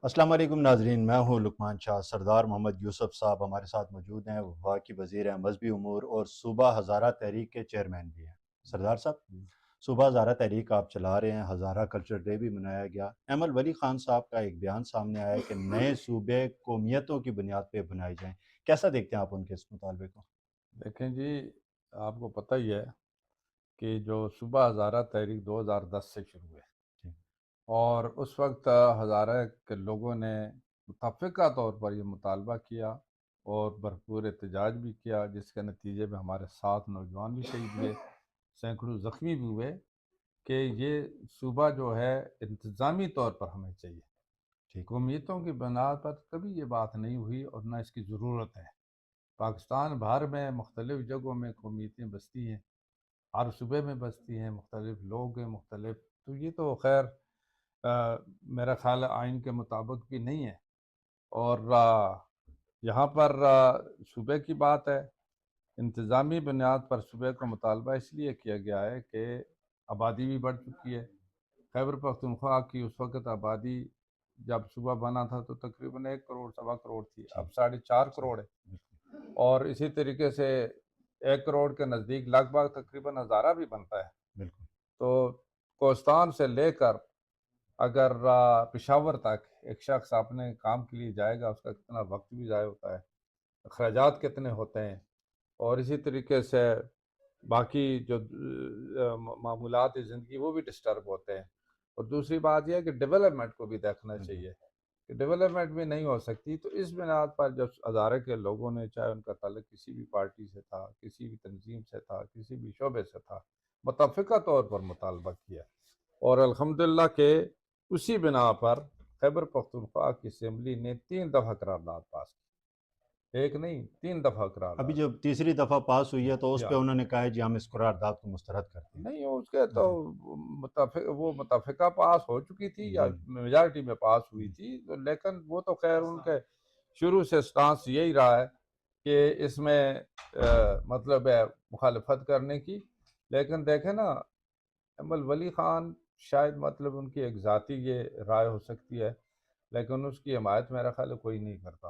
السلام علیکم ناظرین، میں ہوں لقمان شاہ۔ سردار محمد یوسف صاحب ہمارے ساتھ موجود ہیں، وفاقی وزیر ہیں مذہبی امور اور صوبہ ہزارہ تحریک کے چیئرمین بھی ہیں۔ سردار صاحب، صوبہ ہزارہ تحریک آپ چلا رہے ہیں، ہزارہ کلچر ڈے بھی منایا گیا۔ احمد ولی خان صاحب کا ایک بیان سامنے آیا کہ نئے صوبے قومیتوں کی بنیاد پہ بنائے جائیں، کیسا دیکھتے ہیں آپ ان کے اس مطالبے کو؟ دیکھیں جی، آپ کو پتہ ہی ہے کہ جو صوبہ ہزارہ تحریک 2010 سے شروع ہوئے جی اور اس وقت ہزارہ کے لوگوں نے متفقہ طور پر یہ مطالبہ کیا اور بھرپور احتجاج بھی کیا، جس کے نتیجے میں ہمارے 7 نوجوان بھی شہید ہوئے، سینکڑوں زخمی بھی ہوئے کہ یہ صوبہ جو ہے انتظامی طور پر ہمیں چاہیے۔ ٹھیک۔ قومیتوں کی بنیاد پر کبھی یہ بات نہیں ہوئی اور نہ اس کی ضرورت ہے۔ پاکستان بھر میں مختلف جگہوں میں قومیتیں بستی ہیں، ہر صوبے میں بستی ہیں، مختلف لوگ ہیں مختلف، تو یہ تو خیر میرا خیال ہے آئین کے مطابق بھی نہیں ہے۔ اور یہاں پر صوبے کی بات ہے، انتظامی بنیاد پر صوبے کا مطالبہ اس لیے کیا گیا ہے کہ آبادی بھی بڑھ چکی ہے۔ خیبر پختونخوا کی اس وقت آبادی جب صوبہ بنا تھا تو تقریباً 1 کروڑ 1.25 کروڑ تھی، ٹھیک۔ اب 4.5 کروڑ ہے۔ بالکل۔ اور اسی طریقے سے 1 کروڑ کے نزدیک لگ بھگ تقریباً ہزارہ بھی بنتا ہے۔ بالکل۔ تو کوہستان سے لے کر اگر پشاور تک ایک شخص اپنے کام کے لیے جائے گا، اس کا کتنا وقت بھی ضائع ہوتا ہے، اخراجات کتنے ہوتے ہیں، اور اسی طریقے سے باقی جو معمولات زندگی وہ بھی ڈسٹرب ہوتے ہیں۔ اور دوسری بات یہ ہے کہ ڈیولپمنٹ کو بھی دیکھنا بالکل۔ چاہیے کہ ڈیولپمنٹ بھی نہیں ہو سکتی۔ تو اس بنیاد پر جب ہزارے کے لوگوں نے، چاہے ان کا تعلق کسی بھی پارٹی سے تھا، کسی بھی تنظیم سے تھا، کسی بھی شعبے سے تھا، متفقہ طور پر مطالبہ کیا، اور الحمدللہ کہ اسی بنا پر خیبر پختونخوا کی اسمبلی نے 3 دفعہ قرارداد پاس کی، ایک نہیں 3 دفعہ ابھی قرارداد۔ جب تیسری دفعہ پاس ہوئی ہے تو اس یا پہ انہوں نے کہا ہے جی ہم اس قرارداد کو مسترد کرتے ہیں۔ نہیں، اس کے تو جی متفقہ پاس ہو چکی تھی یا بالکل۔ میجارٹی میں پاس ہوئی تھی، لیکن وہ تو خیر ان کے شروع سے سٹانس یہی رہا ہے کہ اس میں مطلب ہے مخالفت کرنے کی۔ لیکن دیکھیں نا، احمد ولی خان شاید مطلب ان کی ایک ذاتی یہ رائے ہو سکتی ہے، لیکن اس کی حمایت میرا خیال ہے کوئی نہیں کرتا۔